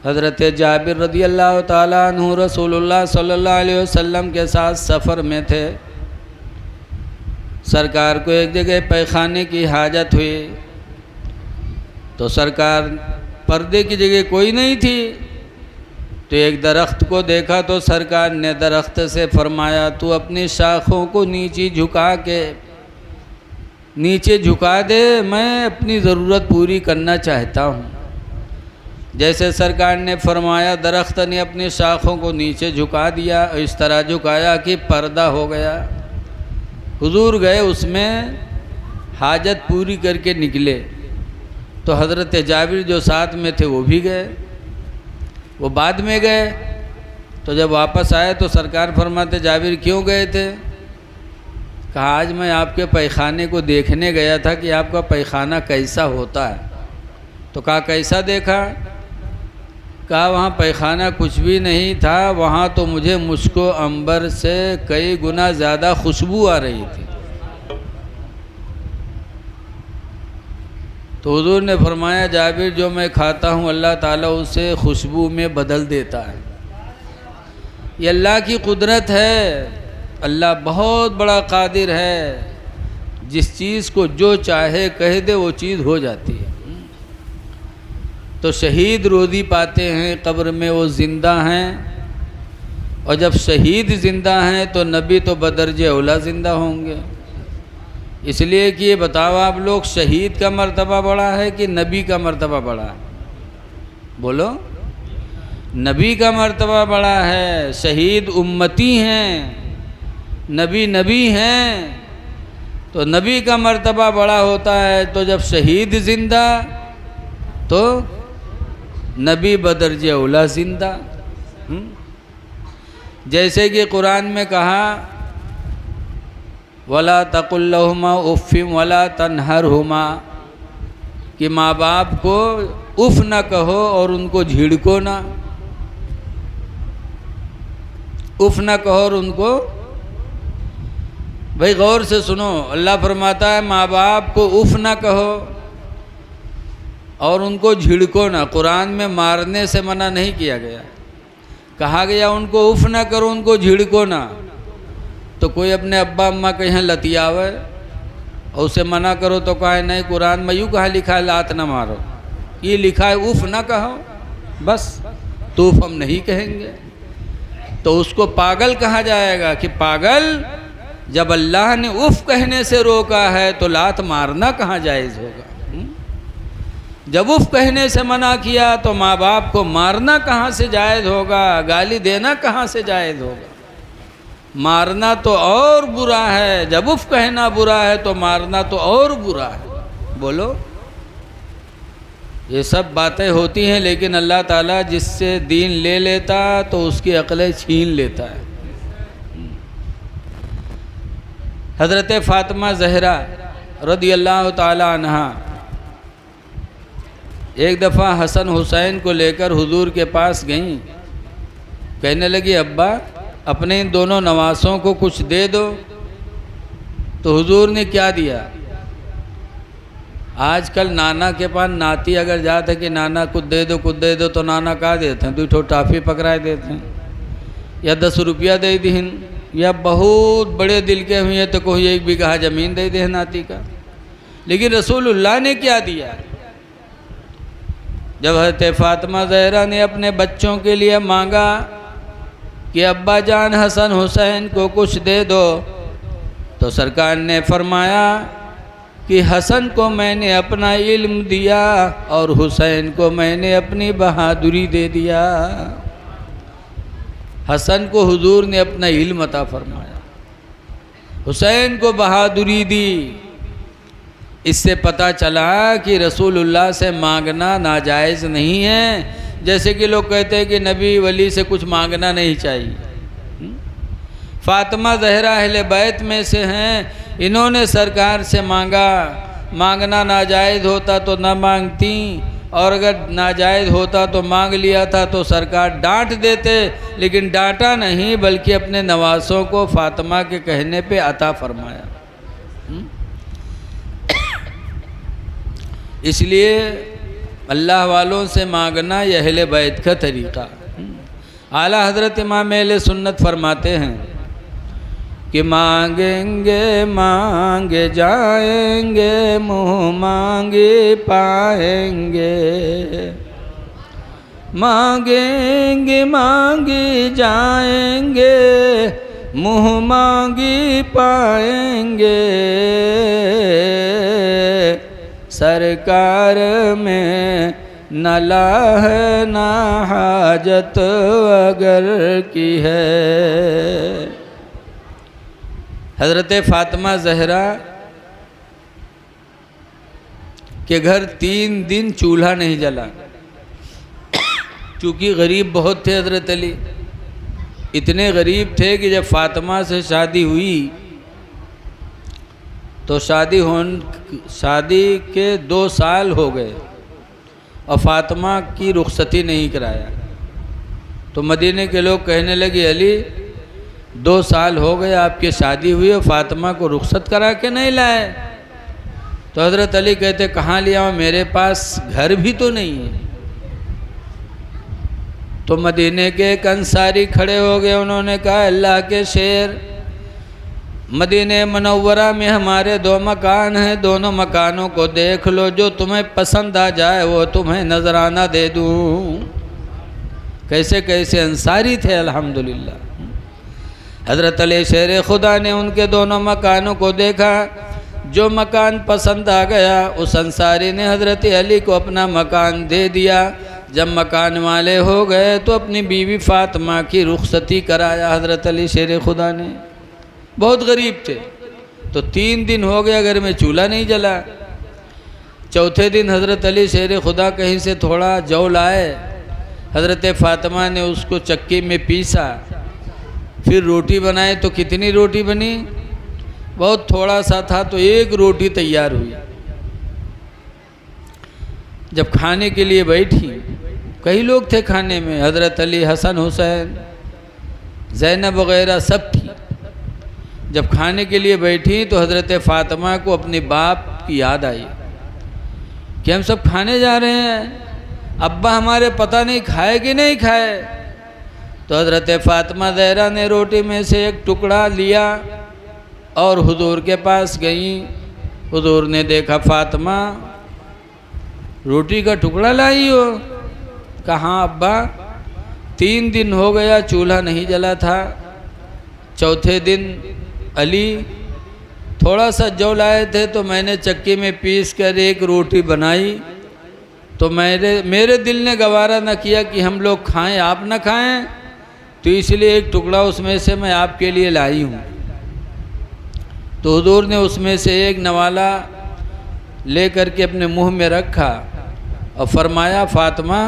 हज़रत जाबिर रज़ी अल्लाह ताला अन्हु रसूलुल्लाह सल्लल्लाहु अलैहि वसल्लम के साथ सफ़र में थे। सरकार को एक जगह पैखाने की हाजत हुई तो सरकार पर्दे की जगह कोई नहीं थी, तो एक दरख्त को देखा तो सरकार ने दरख्त से फरमाया, तू अपनी शाखों को नीचे झुका दे, मैं अपनी ज़रूरत पूरी करना चाहता हूँ। जैसे सरकार ने फरमाया, दरख्त ने अपनी शाखों को नीचे झुका दिया, इस तरह झुकाया कि पर्दा हो गया। हुजूर गए, उसमें हाजत पूरी करके निकले तो हज़रत जाबिर जो साथ में थे वो भी गए, वो बाद में गए। तो जब वापस आए तो सरकार फरमाते, जाबिर क्यों गए थे? कहा, आज मैं आपके पैखाने को देखने गया था कि आपका पैखाना कैसा होता है। तो कहा, कैसा देखा? कहा, वहाँ पैखाना कुछ भी नहीं था, वहाँ तो मुझे मुझको अंबर से कई गुना ज़्यादा खुशबू आ रही थी। तो हुजूर ने फरमाया, जाबिर जो मैं खाता हूँ अल्लाह ताला उसे खुशबू में बदल देता है। ये अल्लाह की कुदरत है। अल्लाह बहुत बड़ा कादिर है, जिस चीज़ को जो चाहे कह दे वो चीज़ हो जाती है। तो शहीद रोज़ी पाते हैं, कब्र में वो ज़िंदा हैं, और जब शहीद ज़िंदा हैं तो नबी तो बदरजे औला ज़िंदा होंगे। इसलिए कि ये बताओ आप लोग, शहीद का मर्तबा बड़ा है कि नबी का मर्तबा बड़ा है? बोलो, नबी का मर्तबा बड़ा है। शहीद उम्मती हैं, नबी हैं, तो नबी का मर्तबा बड़ा होता है। तो जब शहीद ज़िंदा तो नबी बदरजे औला ज़िंदा। जैसे कि कुरान में कहा, वला तकुल्लहुमा उफ़्फ़िम वला तन्हरहुमा, कि माँ बाप को उफ़ न कहो और उनको झिड़को ना। उफ़ न कहो और उनको, भाई गौर से सुनो, अल्लाह फरमाता है माँ बाप को उफ़ न कहो और उनको झिड़को ना। कुरान में मारने से मना नहीं किया गया, कहा गया उनको उफ़ न करो, उनको झिड़को ना। तो कोई अपने अब्बा अम्मा के यहाँ लतियावे और उसे मना करो तो कहे नहीं, कुरान में यूँ कहा लिखा है लात ना मारो, ये लिखा है उफ़ ना कहो, बस तो उफ़ हम नहीं कहेंगे। तो उसको पागल कहा जाएगा कि पागल, जब अल्लाह ने उफ़ कहने से रोका है तो लात मारना कहाँ जायज़ होगा? जब उफ़ कहने से मना किया तो माँ बाप को मारना कहाँ से जायज़ होगा? गाली देना कहाँ से जायज़ होगा? मारना तो और बुरा है, जब उफ़ कहना बुरा है तो मारना तो और बुरा है। बोलो, ये सब बातें होती हैं, लेकिन अल्लाह ताला जिससे दीन ले लेता तो उसकी अक्लें छीन लेता है। हज़रत फ़ातिमा ज़हरा रज़ी अल्लाह ताला अन्हा एक दफ़ा हसन हुसैन को लेकर हुजूर के पास गईं। कहने लगी, अब्बा अपने इन दोनों नवासों को कुछ दे दो। तो हुजूर ने क्या दिया? आजकल नाना के पास नाती अगर जाते कि नाना कुछ दे दो कुछ दे दो, तो नाना क्या देते हैं? 2 ठो टाफ़ी पकड़ाए देते हैं, या 10 रुपया दे दीन, या बहुत बड़े दिल के हुए तो कोई 1 बीघा ज़मीन दे दे नाती का। लेकिन रसूलुल्लाह ने क्या दिया? जब हज़रत फ़ातिमा ज़हरा ने अपने बच्चों के लिए मांगा कि अब्बा जान हसन हुसैन को कुछ दे दो, तो सरकार ने फरमाया कि हसन को मैंने अपना इल्म दिया और हुसैन को मैंने अपनी बहादुरी दे दिया। हसन को हुजूर ने अपना इल्म अता फरमाया, हुसैन को बहादुरी दी। इससे पता चला कि रसूलुल्लाह से मांगना नाजायज़ नहीं है। जैसे कि लोग कहते हैं कि नबी वली से कुछ मांगना नहीं चाहिए। फ़ातिमा ज़हरा अहले बैत में से हैं, इन्होंने सरकार से मांगा। मांगना नाजायज़ होता तो ना मांगती, और अगर नाजायज़ होता तो मांग लिया था तो सरकार डांट देते, लेकिन डांटा नहीं बल्कि अपने नवासों को फ़ातिमा के कहने पे अता फरमाया। इसलिए अल्लाह वालों से मांगना यह अहले बैत का तरीक़ा। आला हज़रत इमाम अहले सुन्नत फरमाते हैं कि मांगेंगे मांगे जाएंगे, मुँह मांगे पाएंगे। मांगेंगे मांगे जाएंगे, मुँह मांगी पाएंगे। सरकार में न लाह न हाजत अगर की है। हज़रत फ़ातिमा ज़हरा के घर 3 दिन चूल्हा नहीं जला, चूँकि गरीब बहुत थे हज़रत अली। इतने गरीब थे कि जब फ़ातिमा से शादी हुई तो शादी के 2 साल हो गए और फ़ातिमा की रुखसती नहीं कराया। तो मदीने के लोग कहने लगे, अली 2 साल हो गए आपकी शादी हुई और फ़ातिमा को रुखसत करा के नहीं लाए। तो हज़रत अली कहते, कहाँ लिया, मेरे पास घर भी तो नहीं है। तो मदीने के एक अंसारी खड़े हो गए, उन्होंने कहा, अल्लाह के शेर, मदीने मनव्वरा में हमारे 2 मकान हैं, दोनों मकानों को देख लो, जो तुम्हें पसंद आ जाए वो तुम्हें नजराना दे दूँ। कैसे कैसे अंसारी थे अल्हम्दुलिल्लाह। हज़रत अली शेर खुदा ने उनके दोनों मकानों को देखा, जो मकान पसंद आ गया उस अंसारी ने हज़रत अली को अपना मकान दे दिया। जब मकान वाले हो गए तो अपनी बीवी फ़ातिमा की रुखसती कराया हज़रत अली शेर खुदा ने। बहुत गरीब थे। तो 3 दिन हो गया घर में चूल्हा नहीं जला। चौथे दिन हज़रत अली शेर खुदा कहीं से थोड़ा जौ लाए, हज़रत फ़ातिमा ने उसको चक्की में पीसा, फिर रोटी बनाए। तो कितनी रोटी बनी, बहुत थोड़ा सा था, तो 1 रोटी तैयार हुई। जब खाने के लिए बैठी, कई लोग थे खाने में, हज़रत अली, हसन हुसैन, ज़ैनब वगैरह सब थी। जब खाने के लिए बैठी तो हज़रत फ़ातिमा को अपने बाप की याद आई कि हम सब खाने जा रहे हैं, अब्बा हमारे पता नहीं खाए कि नहीं खाए। तो हज़रत फ़ातिमा ज़हरा ने रोटी में से एक टुकड़ा लिया और हुजूर के पास गई। हुजूर ने देखा, फ़ातिमा रोटी का टुकड़ा लाई हो? कहाँ अब्बा, 3 दिन हो गया चूल्हा नहीं जला था। चौथे दिन अली थोड़ा सा जौ लाए थे तो मैंने चक्की में पीस कर 1 रोटी बनाई। तो मेरे दिल ने गवारा न किया कि हम लोग खाएं, आप न खाएं, तो इसलिए 1 टुकड़ा उसमें से मैं आपके लिए लाई हूँ। तो हुजूर ने उसमें से 1 नवाला ले करके अपने मुंह में रखा और फरमाया, फ़ातिमा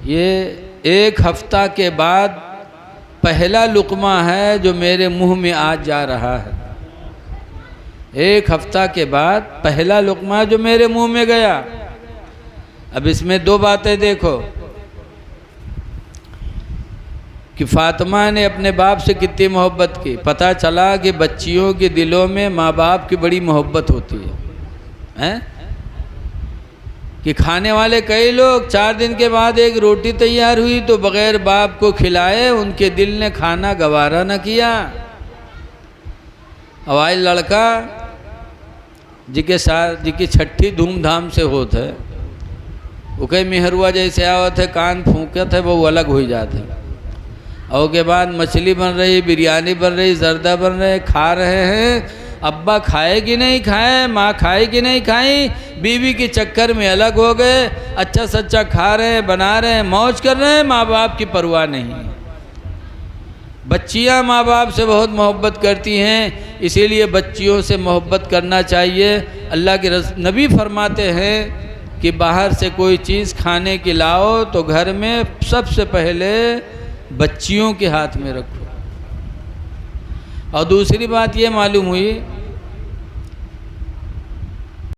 ये 1 हफ्ता के बाद पहला लुक़मा है जो मेरे मुंह में आज जा रहा है। 1 हफ्ता के बाद पहला लुक़मा जो मेरे मुंह में गया। अब इसमें 2 बातें देखो कि फ़ातिमा ने अपने बाप से कितनी मोहब्बत की। पता चला कि बच्चियों के दिलों में माँ बाप की बड़ी मोहब्बत होती है, कि खाने वाले कई लोग 4 दिन के बाद 1 रोटी तैयार हुई तो बग़ैर बाप को खिलाए उनके दिल ने खाना गवारा न किया। हवाई लड़का जिके साथ जिकी छठी धूमधाम से होत है, वो कई मेहरुआ जैसे आवत है, कान फूंकत है, वो अलग हो जाते। और के बाद मछली बन रही, बिरयानी बन रही, जर्दा बन रहे, खा रहे हैं। अब्बा खाए कि नहीं खाए, माँ खाए कि नहीं खाई, बीवी के चक्कर में अलग हो गए। अच्छा सच्चा खा रहे हैं, बना रहे हैं, मौज कर रहे हैं, माँ बाप की परवाह नहीं। बच्चियाँ माँ बाप से बहुत मोहब्बत करती हैं, इसीलिए बच्चियों से मोहब्बत करना चाहिए। अल्लाह के नबी फरमाते हैं कि बाहर से कोई चीज़ खाने की लाओ तो घर में सबसे पहले बच्चियों के हाथ में रखो। और दूसरी बात ये मालूम हुई